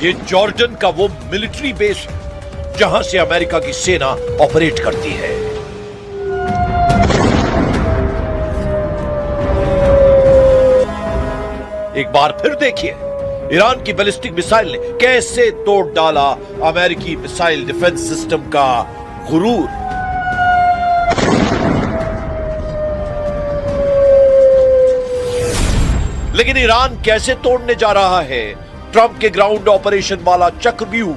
ये जॉर्डन का वो मिलिट्री बेस है जहां से अमेरिका की सेना ऑपरेट करती है। एक बार फिर देखिए ईरान की बैलिस्टिक मिसाइल ने कैसे तोड़ डाला अमेरिकी मिसाइल डिफेंस सिस्टम का गुरूर। लेकिन ईरान कैसे तोड़ने जा रहा है ट्रंप के ग्राउंड ऑपरेशन वाला चक्रव्यूह।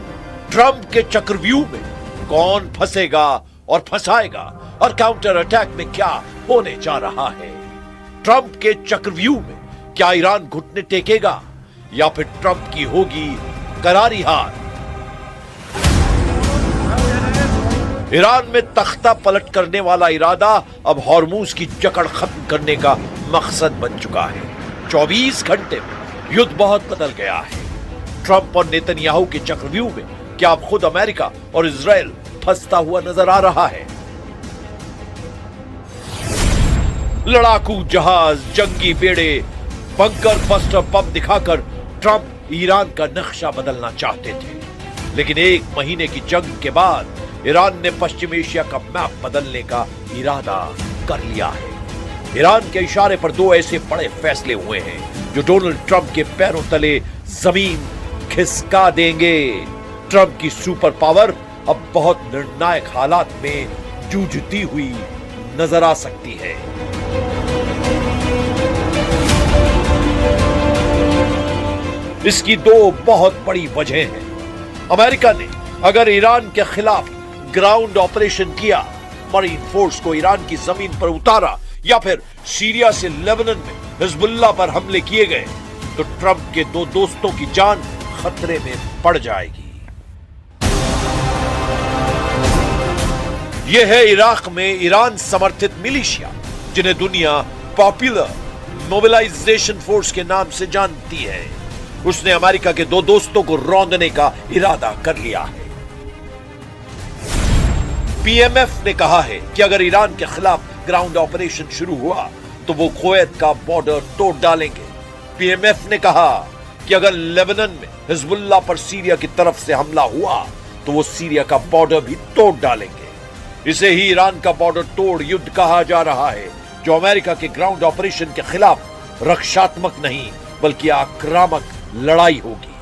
ट्रंप के चक्रव्यूह में कौन फंसेगा और फंसाएगा और काउंटर अटैक में क्या होने जा रहा है। ट्रंप के चक्रव्यूह में क्या ईरान घुटने टेकेगा या फिर ट्रंप की होगी करारी हार। ईरान में तख्ता पलट करने वाला इरादा अब हॉर्मूज की जकड़ खत्म करने का मकसद बन चुका है। 24 घंटे में युद्ध बहुत बदल गया है। ट्रंप और नेतन्याहू के चक्रव्यूह में क्या अब खुद अमेरिका और इजराइल फंसता हुआ नजर आ रहा है। लड़ाकू जहाज, जंगी बेड़े, बंकर बस्टर बम दिखाकर ट्रंप ईरान का नक्शा बदलना चाहते थे। लेकिन एक महीने की जंग के बाद ईरान ने पश्चिम एशिया का मैप बदलने का इरादा कर लिया है। ईरान के इशारे पर दो ऐसे बड़े फैसले हुए हैं जो डोनाल्ड ट्रंप के पैरों तले जमीन खिसका देंगे। ट्रंप की सुपर पावर अब बहुत निर्णायक हालात में जूझती हुई नजर आ सकती है। इसकी दो बहुत बड़ी वजह हैं। अमेरिका ने अगर ईरान के खिलाफ ग्राउंड ऑपरेशन किया, मरीन फोर्स को ईरान की जमीन पर उतारा या फिर सीरिया से लेबनान में हिजबुल्लाह पर हमले किए गए तो ट्रंप के दो दोस्तों की जान खतरे में पड़ जाएगी। यह है इराक में ईरान समर्थित मिलिशिया जिन्हें दुनिया पॉपुलर मोबिलाइजेशन फोर्स के नाम से जानती है। उसने अमेरिका के दो दोस्तों को रौंदने का इरादा कर लिया है। पीएमएफ ने कहा है कि अगर ईरान के खिलाफ ग्राउंड ऑपरेशन शुरू हुआ तो वो कुवैत का बॉर्डर तोड़ डालेंगे। पीएमएफ ने कहा कि अगर लेबनान में हिजबुल्लाह पर सीरिया की तरफ से हमला हुआ तो वो सीरिया का बॉर्डर भी तोड़ डालेंगे। इसे ही ईरान का बॉर्डर तोड़ युद्ध कहा जा रहा है, जो अमेरिका के ग्राउंड ऑपरेशन के खिलाफ रक्षात्मक नहीं बल्कि आक्रामक लड़ाई होगी।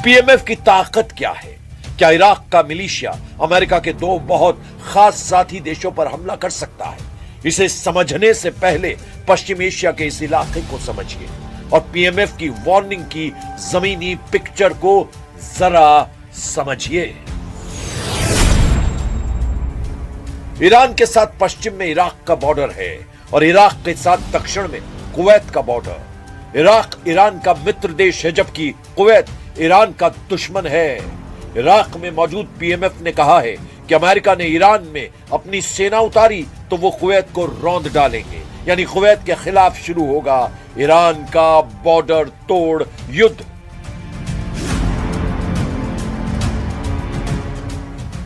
पीएमएफ की ताकत क्या है? क्या इराक का मिलिशिया अमेरिका के दो बहुत खास साथी देशों पर हमला कर सकता है? इसे समझने से पहले पश्चिम एशिया के इस इलाके को समझिए और पीएमएफ की वार्निंग की जमीनी पिक्चर को जरा समझिए। ईरान के साथ पश्चिम में इराक का बॉर्डर है और इराक के साथ दक्षिण में कुवैत का बॉर्डर। इराक ईरान का मित्र देश है जबकि कुवैत ईरान का दुश्मन है। इराक में मौजूद पीएमएफ ने कहा है कि अमेरिका ने ईरान में अपनी सेना उतारी तो वो कुवैत को रौंद डालेंगे, यानी कुवैत के खिलाफ शुरू होगा ईरान का बॉर्डर तोड़ युद्ध।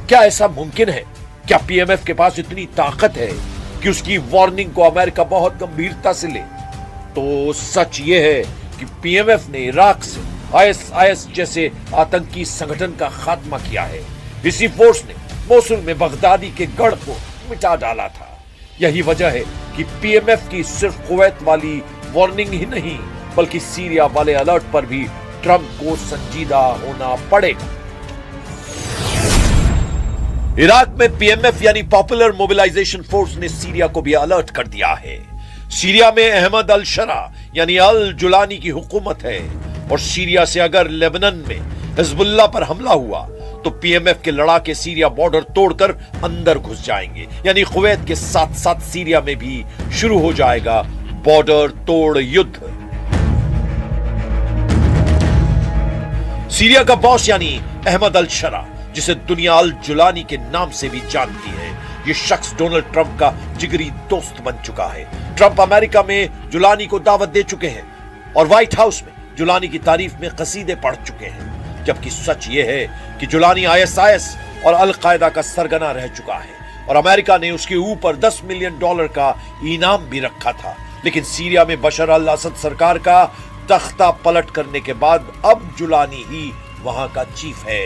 क्या ऐसा मुमकिन है? क्या पीएमएफ के पास इतनी ताकत है कि उसकी वार्निंग को अमेरिका बहुत गंभीरता से ले? तो सच यह है कि पीएमएफ ने इराक से आईएसआईएस जैसे आतंकी संगठन का खात्मा किया है। इसी फोर्स ने मोसुल में बगदादी के गढ़ को मिटा डाला था। यही वजह है कि पीएमएफ की सिर्फ कुवैत वाली वार्निंग ही नहीं बल्कि सीरिया वाले अलर्ट पर भी ट्रंप को संजीदा होना पड़ेगा। इराक में पीएमएफ यानी पॉपुलर मोबिलाइजेशन फोर्स ने सीरिया को भी अलर्ट कर दिया है। सीरिया में अहमद अल शरा यानी अल जुलानी की हुकूमत है और सीरिया से अगर लेबनान में हिजबुल्लाह पर हमला हुआ तो पीएमएफ के लड़ाके सीरिया बॉर्डर तोड़कर अंदर घुस जाएंगे, यानी कुवैत के साथ साथ सीरिया में भी शुरू हो जाएगा बॉर्डर तोड़ युद्ध। सीरिया का बॉस यानी अहमद अल शरा, जिसे दुनिया अल जुलानी के नाम से भी जानती है, ये शख्स डोनाल्ड ट्रंप का जिगरी दोस्त बन चुका है। ट्रंप अमेरिका में जुलानी को दावत दे चुके हैं और व्हाइट हाउस में जुलानी की तारीफ में कसीदे पढ़ चुके हैं, जबकि सच यह है कि जुलानी आईएसआईएस और अल कायदा का सरगना रह चुका है और अमेरिका ने उसके ऊपर $10 मिलियन का इनाम भी रखा था। लेकिन सीरिया में बशर अल असद सरकार का तख्ता पलट करने के बाद अब जुलानी ही वहां का चीफ है।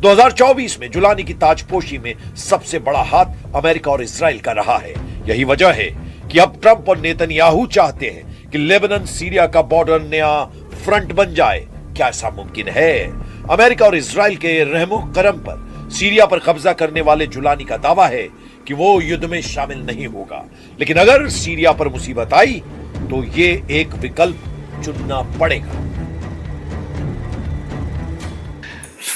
2024 में जुलानी की ताजपोशी में सबसे बड़ा हाथ अमेरिका और इजराइल का रहा है। यही वजह है कि अब ट्रंप और नेतन्याहू चाहते हैं कि लेबनान सीरिया का बॉर्डर नया फ्रंट बन जाए। क्या ऐसा मुमकिन है? अमेरिका और इजराइल के रहमो करम पर सीरिया पर कब्जा करने वाले जुलानी का दावा है कि वो युद्ध में शामिल नहीं होगा, लेकिन अगर सीरिया पर मुसीबत आई तो ये एक विकल्प चुनना पड़ेगा।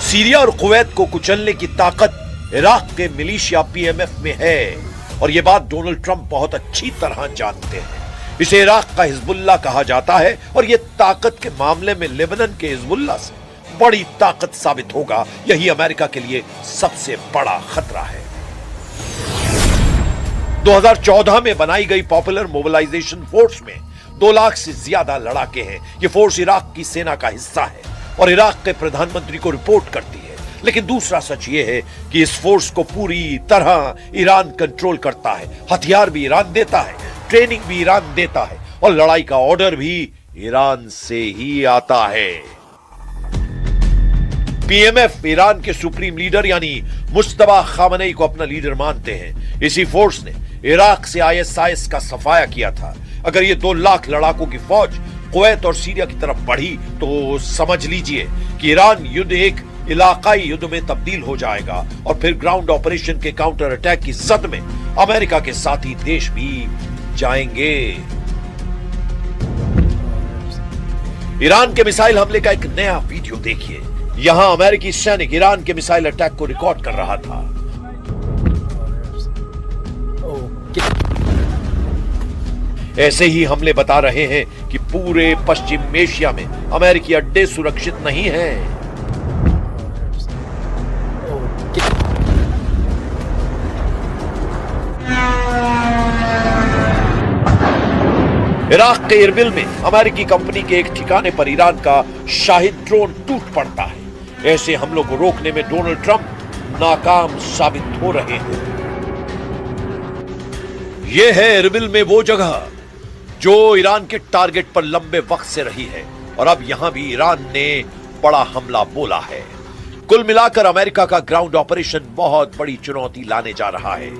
सीरिया और कुवैत को कुचलने की ताकत इराक के मिलिशिया पीएमएफ में है और यह बात डोनाल्ड ट्रंप बहुत अच्छी तरह जानते हैं। इसे इराक का हिजबुल्लाह कहा जाता है और यह ताकत के मामले में लेबनान के हिजबुल्लाह से बड़ी ताकत साबित होगा। यही अमेरिका के लिए सबसे बड़ा खतरा है। 2014 में बनाई गई पॉपुलर मोबिलाइजेशन फोर्स में 2 लाख से ज्यादा लड़ाके हैं। ये फोर्स इराक की सेना का हिस्सा है और इराक के प्रधानमंत्री को रिपोर्ट करती है। लेकिन दूसरा सच ये है कि इस फोर्स को पूरी तरह ईरान कंट्रोल करता है। हथियार भी ईरान देता है, ट्रेनिंग भी ईरान देता है और लड़ाई का ऑर्डर भी ईरान से ही आता है। पीएमएफ ईरान के सुप्रीम लीडर यानी मुस्तफा खामनेई को अपना लीडर मानते हैं। इसी फोर्स ने इराक से आईएसआईएस का सफाया किया था। अगर ये 2 लाख लड़ाकों की फौज कुवैत और सीरिया की तरफ बढ़ी तो समझ लीजिए कि ईरान युद्ध एक इलाकाई युद्ध में तब्दील हो जाएगा और फिर ग्राउंड ऑपरेशन के काउंटर अटैक की जद में अमेरिका के साथी देश भी जाएंगे। ईरान के मिसाइल हमले का एक नया वीडियो देखिए। यहां अमेरिकी सैनिक ईरान के मिसाइल अटैक को रिकॉर्ड कर रहा था। ऐसे ही हमले बता रहे हैं कि पूरे पश्चिम एशिया में अमेरिकी अड्डे सुरक्षित नहीं हैं। इराक के इरबिल में अमेरिकी कंपनी के एक ठिकाने पर ईरान का शाहिद ड्रोन टूट पड़ता है। ऐसे हमलों को रोकने में डोनाल्ड ट्रंप नाकाम साबित हो रहे हैं। यह है इरबिल में वो जगह जो ईरान के टारगेट पर लंबे वक्त से रही है और अब यहां भी ईरान ने बड़ा हमला बोला है। कुल मिलाकर अमेरिका का ग्राउंड ऑपरेशन बहुत बड़ी चुनौती लाने जा रहा है।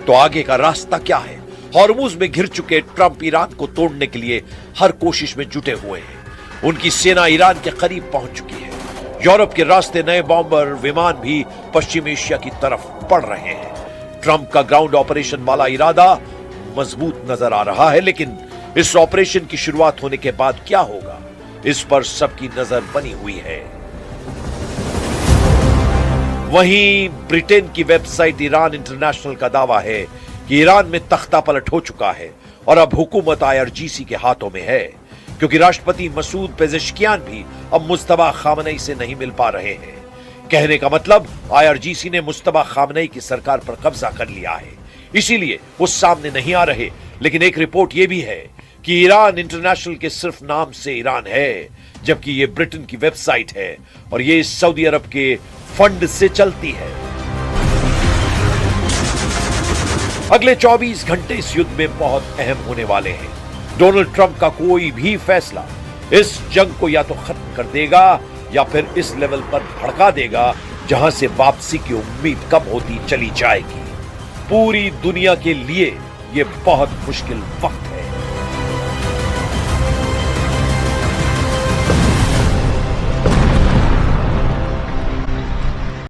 तो आगे का रास्ता क्या है? हॉर्मुज में घिर चुके ट्रंप ईरान को तोड़ने के लिए हर कोशिश में जुटे हुए हैं। उनकी सेना ईरान के करीब पहुंच चुकी है। यूरोप के रास्ते नए बॉम्बर विमान भी पश्चिम एशिया की तरफ बढ़ रहे हैं। ट्रंप का ग्राउंड ऑपरेशन वाला इरादा मजबूत नजर आ रहा है, लेकिन इस ऑपरेशन की शुरुआत होने के बाद क्या होगा, इस पर सबकी नजर बनी हुई है। वहीं ब्रिटेन की वेबसाइट ईरान इंटरनेशनल का दावा है कि ईरान में तख्ता पलट हो चुका है और अब हुकूमत आईआरजीसी के हाथों में है, क्योंकि राष्ट्रपति मसूद पेजेश्कियान भी अब मुस्तफा खामनेई से नहीं मिल पा रहे हैं। कहने का मतलब आईआरजीसी ने मुस्तफा खामनेई की सरकार पर कब्जा कर लिया है, इसीलिए वो सामने नहीं आ रहे। लेकिन एक रिपोर्ट ये भी है कि ईरान इंटरनेशनल के सिर्फ नाम से ईरान है, जबकि ये ब्रिटेन की वेबसाइट है और ये सऊदी अरब के फंड से चलती है। अगले 24 घंटे इस युद्ध में बहुत अहम होने वाले हैं। डोनाल्ड ट्रंप का कोई भी फैसला इस जंग को या तो खत्म कर देगा या फिर इस लेवल पर भड़का देगा जहां से वापसी की उम्मीद कम होती चली जाएगी। पूरी दुनिया के लिए यह बहुत मुश्किल वक्त है।